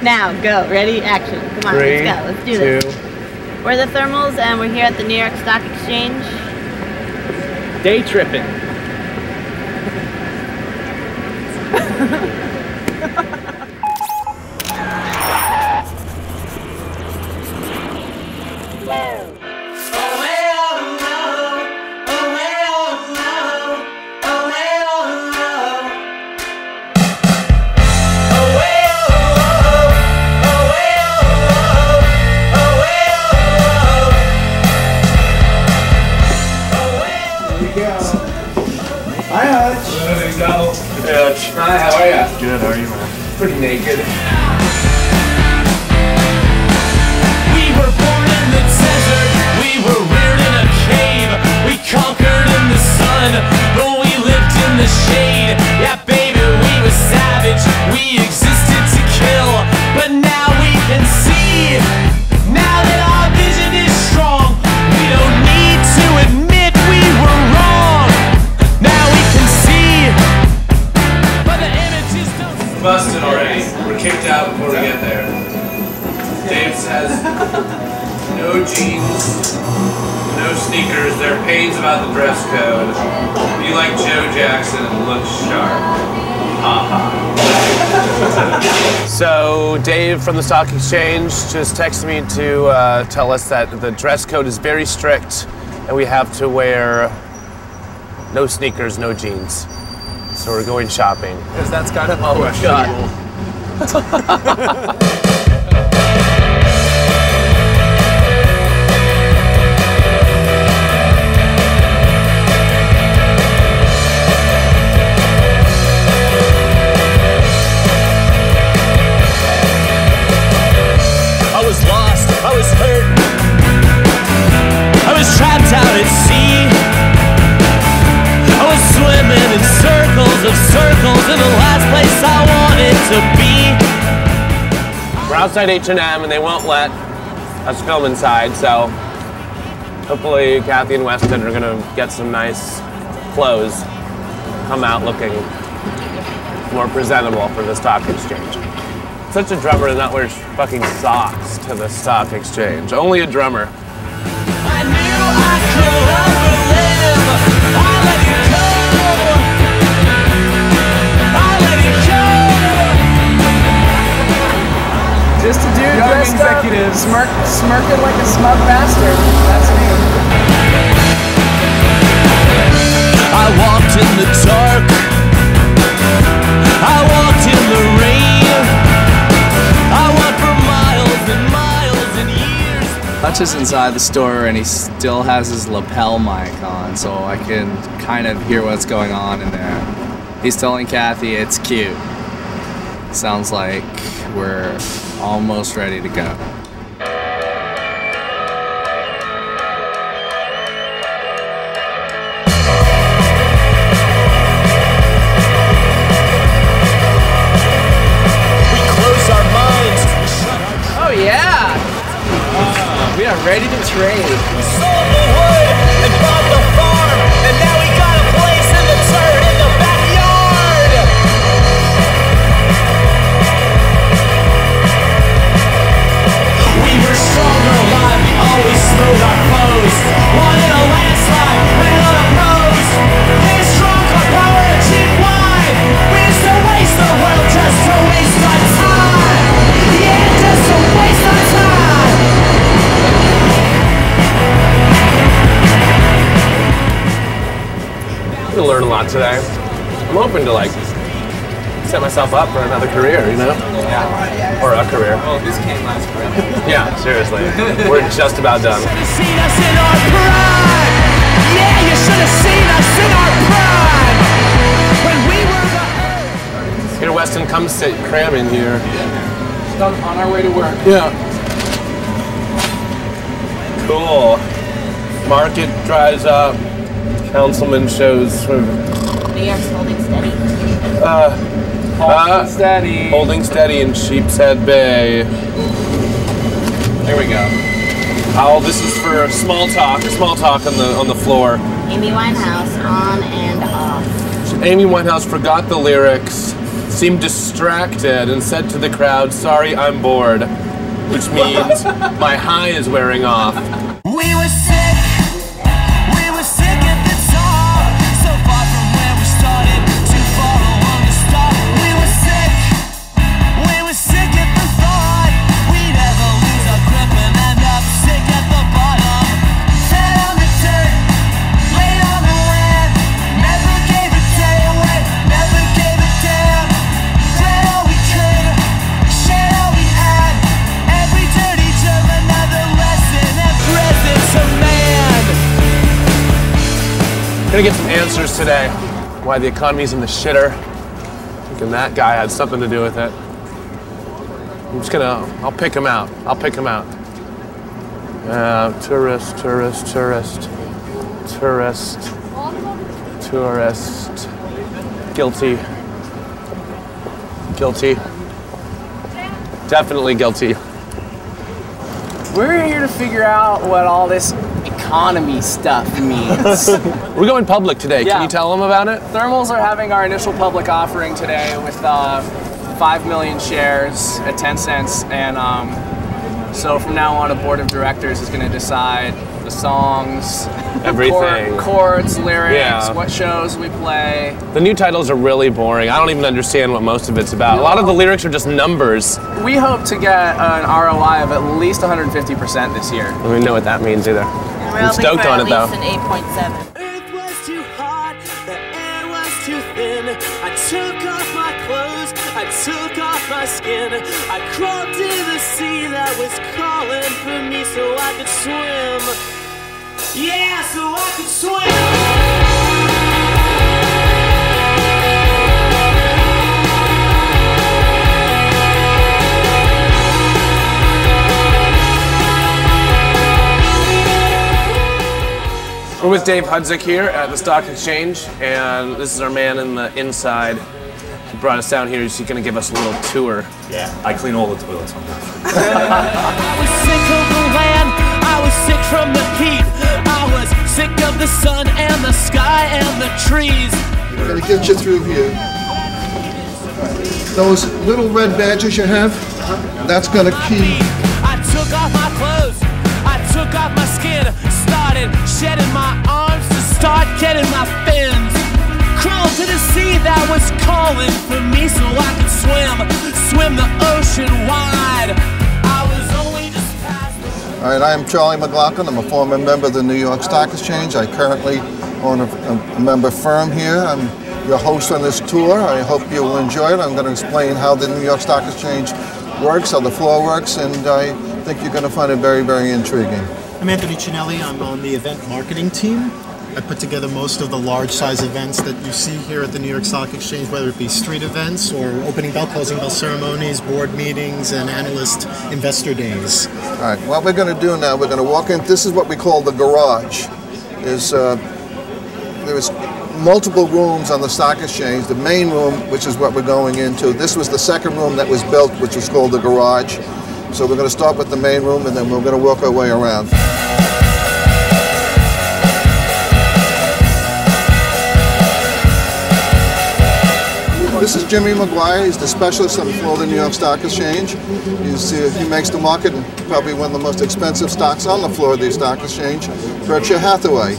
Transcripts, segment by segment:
Now, go. Ready? Action. Come on, let's go. Let's do this. We're the Thermals, and we're here at the New York Stock Exchange. Daytripping. Hi, how are you? Good, how are you, man? Pretty naked. We were born in the desert, we were reared in a cave. We conquered in the sun, but we lived in the shade. Yeah, baby, we were savage, we existed to kill. But now we can see, now that our vision is strong, we don't need to admit we were wrong. Now we can see, but the images don't. Busted already. We're kicked out before we get there. Dave says no jeans, no sneakers. There are pains about the dress code. You like Joe Jackson and look sharp. So Dave from the Stock Exchange just texted me to tell us that the dress code is very strict and we have to wear no sneakers, no jeans. So we're going shopping. Because that's kind of all we've got. I was lost, I was hurt, I was trapped out at sea. I was swimming in circles of circles in the last place I wanted to be. We're outside H&M and they won't let us film inside, so hopefully Kathy and Weston are gonna get some nice clothes, come out looking more presentable for the Stock Exchange. Such a drummer to not wear fucking socks to the Stock Exchange. Only a drummer. I knew I could overlive. I let it go. I let it go. Just a dude dressed up, smirking like a smug bastard. That's me. I walked in the dark. I walked in the rain. I walked for miles and miles and years. Hutch is inside the store and he still has his lapel mic on, so I can kind of hear what's going on in there. He's telling Kathy it's cute. Sounds like we're almost ready to go. Oh yeah! We are ready to trade. We sold the wood and bought the farm, and now we got a place in the dirt in the backyard. We were stronger alive, we always smote our foes. Wanted a landslide, ran on a rose. Hey, strong car power, a cheap wine. We used to waste the world just to waste our time. Yeah, just to waste our time. I'm gonna learn a lot today. I'm hoping to like set myself up for another career, you know? Yeah. Or a career. Well, this came last spring. Yeah, seriously. We're just about done. You should have seen us in our prime. Yeah, you should have seen us in our prime. When we were the Here, Weston, come sit, cram in here. Just on our way to work. Yeah. Cool. Market dries up. Councilman shows sort of New York's holding steady. Holding steady. Holding steady in Sheepshead Bay. There we go. Oh, this is for small talk on the floor. Amy Winehouse on and off. Amy Winehouse forgot the lyrics seemed distracted and said to the crowd, "Sorry, I'm bored," which means my high is wearing off. We were sick at the top, so far from where we started, too far along to stop. We were sick at the thought we'd ever lose our grip and end up sick at the bottom. Fed on the dirt, laid on the land, never gave a day away, never gave a damn. Read all we could, shared all we had, every dirty germ another lesson and present to man. Gonna get some answers today. Why the economy's in the shitter. Thinking that guy had something to do with it. I'm just gonna, I'll pick him out. Tourist. Guilty. Definitely guilty. We're here to figure out what all this economy stuff means. We're going public today. Yeah. Can you tell them about it? Thermals are having our initial public offering today with 5 million shares at 10 cents. And so from now on, a board of directors is going to decide the songs, Everything. chords, lyrics, Yeah. what shows we play. The new titles are really boring. I don't even understand what most of it's about. A lot of the lyrics are just numbers. We hope to get an ROI of at least 150% this year. I don't even know what that means either. And we're I'm hoping stoked for on at it though. least an 8.7. Earth was too hot, the air was too thin. I took off my clothes, I took off my skin. I crawled to the sea that was calling for me so I could swim. Yeah, so I could swim. We're with Dave Hudzik here at the Stock Exchange, and this is our man in the inside. He brought us down here. He's going to give us a little tour. Yeah, I clean all the toilets on this. I was sick of the land, I was sick from the heat. I was sick of the sun and the sky and the trees. I'm going to get you through here. Those little red badges you have, that's going to key. I took off my clothes, I took off my skin, started shedding my arms to start getting my fins. Crawled to the sea that was calling for me so I could swim the ocean wide. I was only just past the... All right, I am Charlie McLaughlin. I'm a former member of the New York Stock Exchange. I currently own a member firm here. I'm your host on this tour. I hope you will enjoy it. I'm going to explain how the New York Stock Exchange works, how the floor works, and I think you're going to find it very, very intriguing. I'm Anthony Cinelli. I'm on the event marketing team. I put together most of the large size events that you see here at the New York Stock Exchange, whether it be street events or opening bell, closing bell ceremonies, board meetings, and analyst investor days. All right, what we're going to do now, we're going to walk in. This is what we call the garage. There's multiple rooms on the stock exchange. The main room, which is what we're going into, this was the second room that was built, which was called the garage. So we're going to start with the main room, and then we're going to work our way around. This is Jimmy McGuire. He's the specialist on the floor of the New York Stock Exchange. You see, he makes the market and probably one of the most expensive stocks on the floor of the stock exchange, Berkshire Hathaway.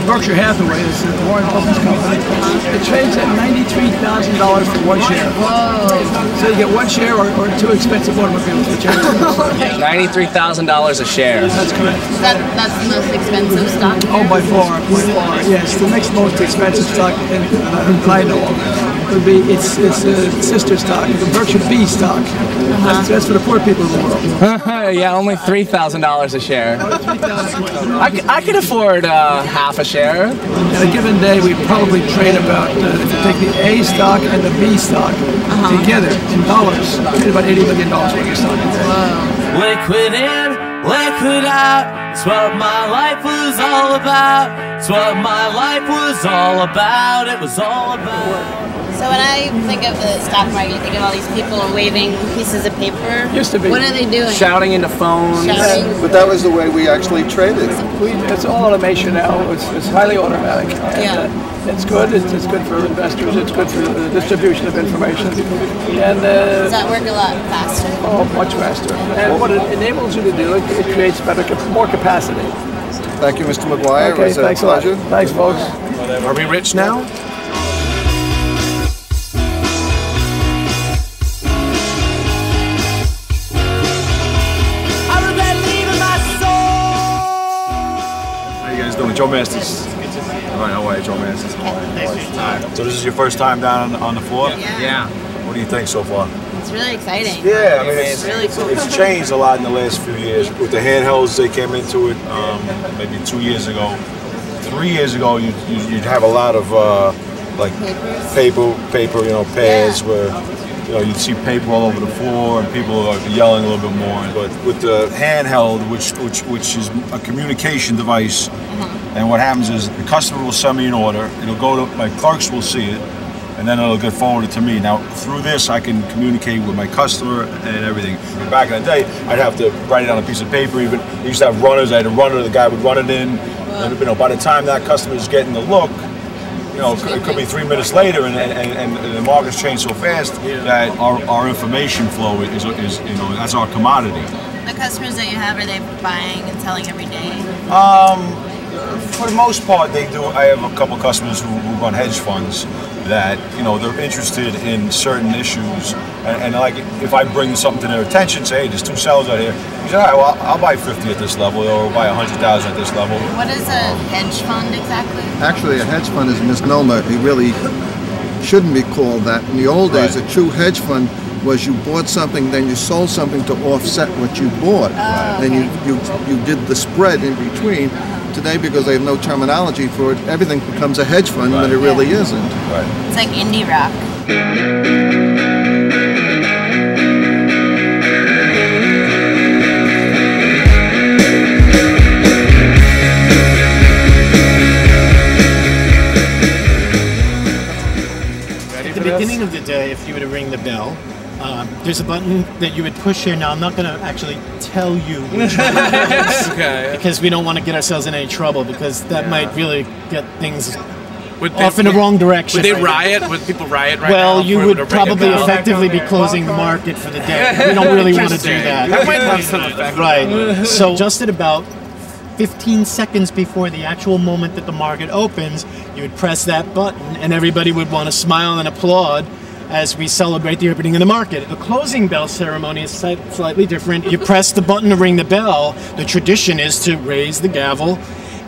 Berkshire Hathaway is Warren Buffett's company. It trades at $93,000 for one share. Whoa. So you get one share or two expensive automobiles. $93,000 a share. That's correct. That's the most expensive stock? Oh, by far. Yes, the next most expensive stock that I know of would be its sister stock, the Berkshire B stock. That's for the poor people of the world. Yeah, only $3,000 a share. I could afford half a share. In a given day, we probably trade about, if you take the A stock and the B stock together in dollars, trade about $80 million worth of stock a day. Liquid in, liquid out. It's what my life was all about. It's what my life was all about. It was all about. So when I think of the stock market, you think of all these people waving pieces of paper. Used to be. What are they doing? Shouting into phones. Shouting. But that was the way we actually traded. It's all automation now. It's highly automatic. Yeah. It's good. It's good for investors. It's good for the distribution of information. And Does that work a lot faster? oh, much faster. And what it enables you to do, it creates more capacity. Thank you, Mr. McGuire. Okay, it was thanks a pleasure. a lot. Thanks, folks. Are we rich now? How you guys doing? Joe Masters. All right, how are you, Joe Masters? So this is your first time down on the floor? Yeah. What do you think so far? It's really exciting. Yeah, I mean, It's really cool. it's changed a lot in the last few years. With the handhelds, they came into it maybe 2 years ago. 3 years ago, you'd have a lot of like paper, you know, pads where you'd see paper all over the floor and people are yelling a little bit more. But with the handheld, which is a communication device, and what happens is the customer will send me an order. It'll go to my clerks, will see it, and then it'll get forwarded to me. Now, through this, I can communicate with my customer and everything. Back in the day, I'd have to write it on a piece of paper. Even they used to have runners. I had a runner. The guy would run it in. And, by the time that customer is getting the look, it could be 3 minutes later, and the market's changed so fast that our information flow is that's our commodity. The customers that you have, are they buying and selling every day? For the most part, they do. I have a couple customers who run hedge funds that they're interested in certain issues, and like if I bring something to their attention, say, hey, there's 2 sellers out here. He said, all right, well, I'll buy 50 at this level, or I'll buy 100,000 at this level. What is a hedge fund exactly? Actually, a hedge fund is a misnomer. It really shouldn't be called that. In the old days, a true hedge fund was you bought something, then you sold something to offset what you bought. Then you did the spread in between. Today, because they have no terminology for it, everything becomes a hedge fund, but it really isn't. Right. It's like indie rock. At the beginning of the day, if you were to ring the bell, there's a button that you would push here. Now, I'm not going to actually tell you which one it is, because we don't want to get ourselves in any trouble, because that might really get things off in the wrong direction. Would they riot? Would people riot right now? Well, you would probably effectively be closing the market for the day. We don't really want to do that. That might have some effect. Right. So just at about 15 seconds before the actual moment that the market opens, you would press that button, and everybody would want to smile and applaud as we celebrate the opening of the market. The closing bell ceremony is slightly different. You press the button to ring the bell. The tradition is to raise the gavel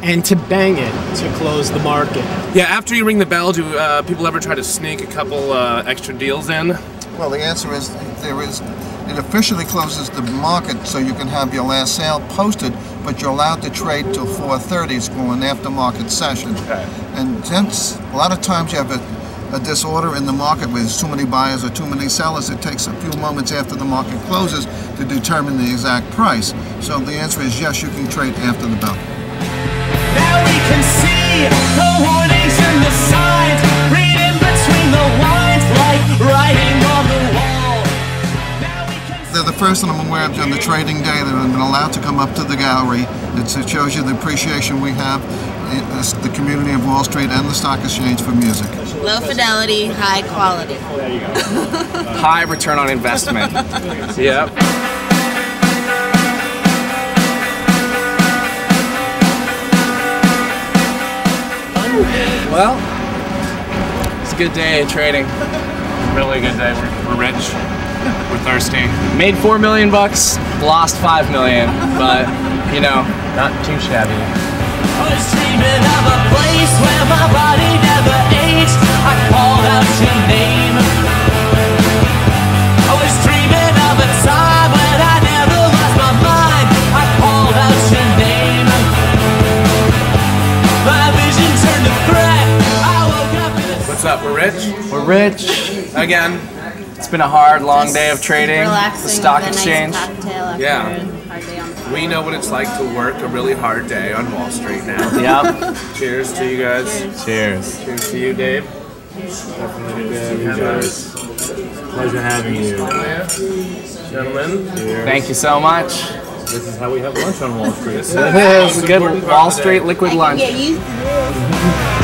and to bang it to close the market. Yeah, after you ring the bell, do people ever try to sneak a couple extra deals in? Well, the answer is it officially closes the market so you can have your last sale posted, but you're allowed to trade till 4:30 for an aftermarket session. Okay. And since a lot of times you have a disorder in the market where there's too many buyers or too many sellers, it takes a few moments after the market closes to determine the exact price. So the answer is yes, you can trade after the bell. Now we can see the warnings and the signs, reading between the lines like writing on the wall. They're the first that I'm aware of on the trading day that have been allowed to come up to the gallery. It shows you the appreciation we have, the community of Wall Street and the stock exchange for music. Low fidelity, high quality. There you go. High return on investment. Yep. Well, it's a good day of trading. Really good day. We're rich. We're thirsty. Made $4 million, lost $5 million, but not too shabby. I was dreaming of a place where my body never aged. I called out your name. I was dreaming of a time when I never lost my mind. I called out your name. My vision turned to threat. I woke up in a... What's up? We're rich? We're rich. Again. It's been a hard, long day of trading. Relaxing The stock with a exchange. Nice cocktail after Yeah. a hard day on the floor. We know what it's like to work a really hard day on Wall Street now. Yep. Cheers to you guys. Cheers. Cheers to you, Dave. Definitely good to see you guys. Pleasure having you. Gentlemen. Thank you so much. This is how we have lunch on Wall Street. It is. Good Wall Street liquid lunch. Get used to this.